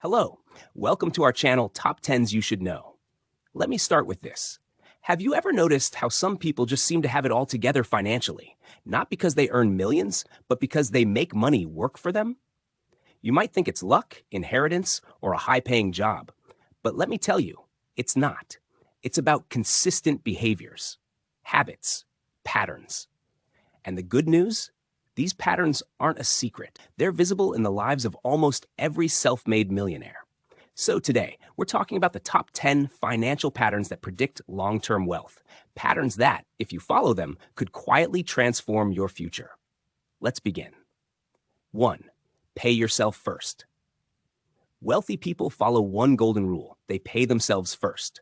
Hello, welcome to our channel Top 10s You Should Know. Let me start with this. Have you ever noticed how some people just seem to have it all together financially? Not because they earn millions, but because they make money work for them? You might think it's luck, inheritance, or a high-paying job. But let me tell you, it's not. It's about consistent behaviors, habits, patterns. And the good news? These patterns aren't a secret. They're visible in the lives of almost every self-made millionaire. So today, we're talking about the top 10 financial patterns that predict long-term wealth. Patterns that, if you follow them, could quietly transform your future. Let's begin. 1. Pay yourself first. Wealthy people follow one golden rule. They pay themselves first.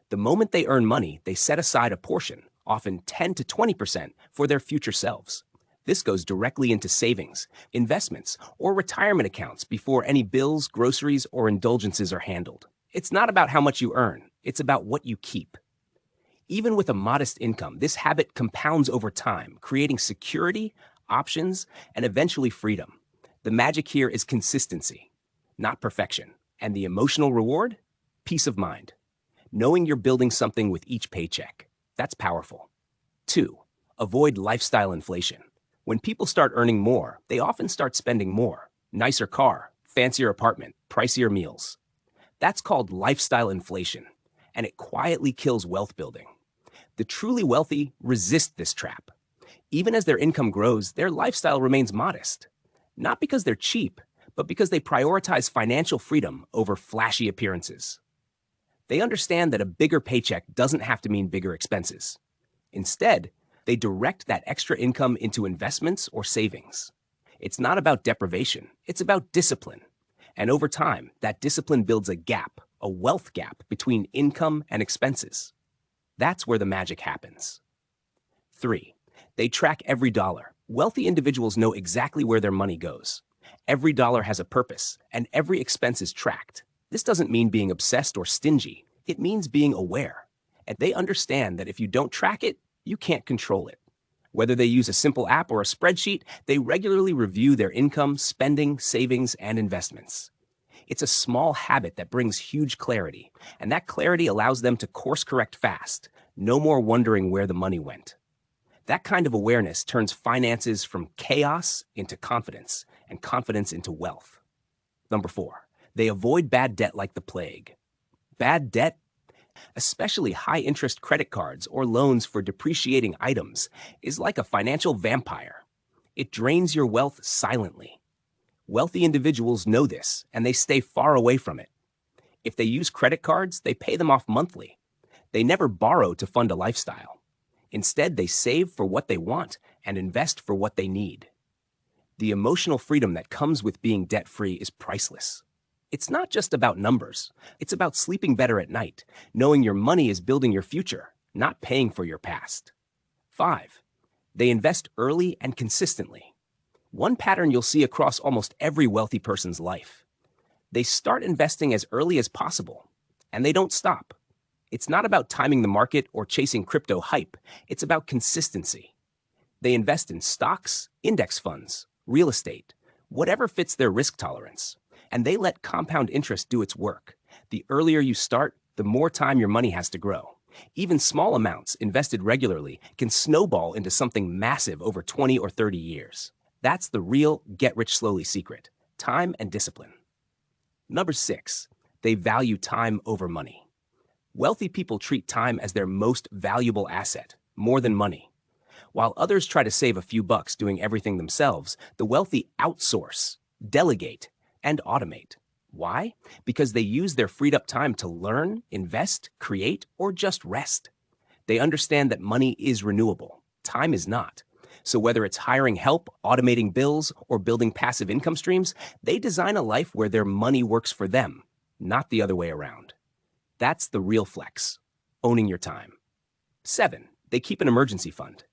The moment they earn money, they set aside a portion, often 10 to 20%, for their future selves. This goes directly into savings, investments, or retirement accounts before any bills, groceries, or indulgences are handled. It's not about how much you earn, it's about what you keep. Even with a modest income, this habit compounds over time, creating security, options, and eventually freedom. The magic here is consistency, not perfection. And the emotional reward? Peace of mind. Knowing you're building something with each paycheck. That's powerful. 2. Avoid lifestyle inflation. When people start earning more, they often start spending more. Nicer car, fancier apartment, pricier meals. That's called lifestyle inflation, and it quietly kills wealth building. The truly wealthy resist this trap. Even as their income grows, their lifestyle remains modest. Not because they're cheap, but because they prioritize financial freedom over flashy appearances. They understand that a bigger paycheck doesn't have to mean bigger expenses. Instead, they direct that extra income into investments or savings. It's not about deprivation, it's about discipline. And over time, that discipline builds a gap, a wealth gap between income and expenses. That's where the magic happens. 3. They track every dollar. Wealthy individuals know exactly where their money goes. Every dollar has a purpose, and every expense is tracked. This doesn't mean being obsessed or stingy. It means being aware. And they understand that if you don't track it, you can't control it. Whether they use a simple app or a spreadsheet, they regularly review their income, spending, savings, and investments. It's a small habit that brings huge clarity, and that clarity allows them to course correct fast. No more wondering where the money went. That kind of awareness turns finances from chaos into confidence, and confidence into wealth. 4. They avoid bad debt like the plague. Bad debt, especially high-interest credit cards or loans for depreciating items, is like a financial vampire. It drains your wealth silently. Wealthy individuals know this, and they stay far away from it. If they use credit cards, they pay them off monthly. They never borrow to fund a lifestyle. Instead, they save for what they want and invest for what they need. The emotional freedom that comes with being debt-free is priceless. It's not just about numbers. It's about sleeping better at night, knowing your money is building your future, not paying for your past. 5. They invest early and consistently. One pattern you'll see across almost every wealthy person's life. They start investing as early as possible, and they don't stop. It's not about timing the market or chasing crypto hype. It's about consistency. They invest in stocks, index funds, real estate, whatever fits their risk tolerance. And they let compound interest do its work. The earlier you start, the more time your money has to grow. Even small amounts invested regularly can snowball into something massive over 20 or 30 years. That's the real get-rich-slowly secret: time and discipline. 6. They value time over money. Wealthy people treat time as their most valuable asset, more than money. While others try to save a few bucks doing everything themselves, the wealthy outsource, delegate, and automate. Why? Because they use their freed up time to learn, invest, create, or just rest. They understand that money is renewable. Time is not. So whether it's hiring help, automating bills, or building passive income streams, they design a life where their money works for them, not the other way around. That's the real flex, owning your time. 7. They keep an emergency fund.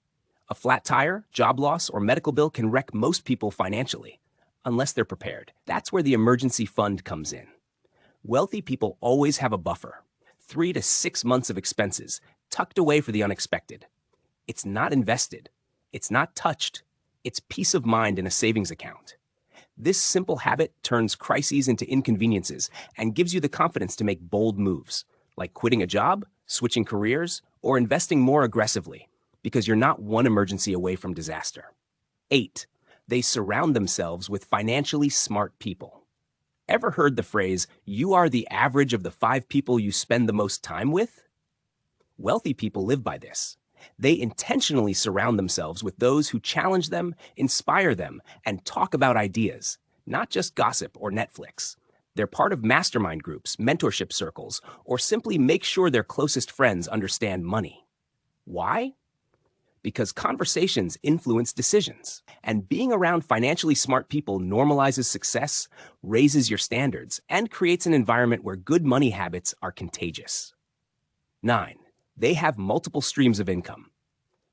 A flat tire, job loss, or medical bill can wreck most people financially. Unless they're prepared. That's where the emergency fund comes in. Wealthy people always have a buffer, 3 to 6 months of expenses, tucked away for the unexpected. It's not invested. It's not touched. It's peace of mind in a savings account. This simple habit turns crises into inconveniences and gives you the confidence to make bold moves, like quitting a job, switching careers, or investing more aggressively, because you're not one emergency away from disaster. 8. They surround themselves with financially smart people. Ever heard the phrase, "you are the average of the 5 people you spend the most time with"? Wealthy people live by this. They intentionally surround themselves with those who challenge them, inspire them, and talk about ideas, not just gossip or Netflix. They're part of mastermind groups, mentorship circles, or simply make sure their closest friends understand money. Why? Because conversations influence decisions, and being around financially smart people normalizes success, raises your standards, and creates an environment where good money habits are contagious. 9. They have multiple streams of income.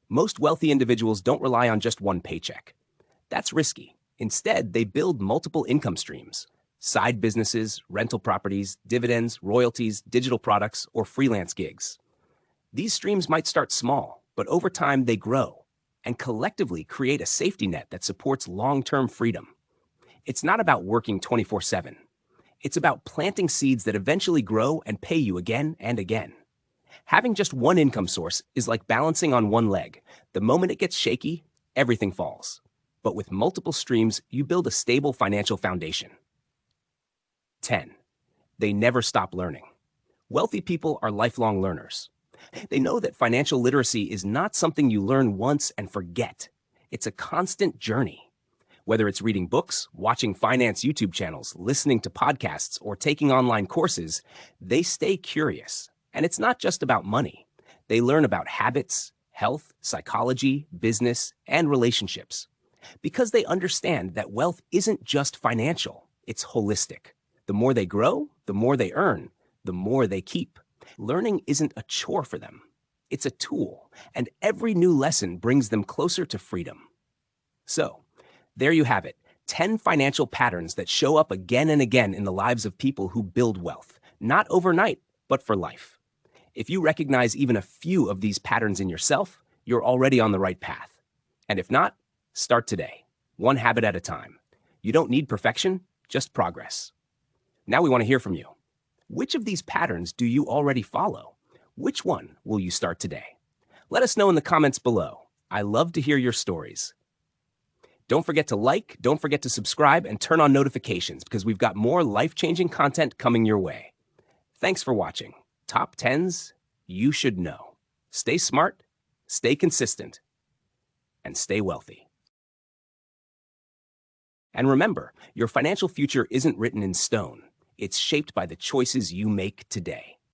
Most wealthy individuals don't rely on just one paycheck. That's risky. Instead, they build multiple income streams: side businesses, rental properties, dividends, royalties, digital products, or freelance gigs. These streams might start small, but over time they grow and collectively create a safety net that supports long-term freedom. It's not about working 24/7. It's about planting seeds that eventually grow and pay you again and again. Having just one income source is like balancing on one leg. The moment it gets shaky, everything falls. But with multiple streams, you build a stable financial foundation. 10. They never stop learning. Wealthy people are lifelong learners. They know that financial literacy is not something you learn once and forget. It's a constant journey. Whether it's reading books, watching finance YouTube channels, listening to podcasts, or taking online courses, they stay curious. And it's not just about money. They learn about habits, health, psychology, business, and relationships. Because they understand that wealth isn't just financial, it's holistic. The more they grow, the more they earn, the more they keep. Learning isn't a chore for them. It's a tool, and every new lesson brings them closer to freedom. So, there you have it, 10 financial patterns that show up again and again in the lives of people who build wealth, not overnight, but for life. If you recognize even a few of these patterns in yourself, you're already on the right path. And if not, start today, one habit at a time. You don't need perfection, just progress. Now we want to hear from you. Which of these patterns do you already follow? Which one will you start today? Let us know in the comments below. I love to hear your stories. Don't forget to like, don't forget to subscribe, and turn on notifications because we've got more life-changing content coming your way. Thanks for watching. Top 10s you should know. Stay smart, stay consistent, and stay wealthy. And remember, your financial future isn't written in stone. It's shaped by the choices you make today.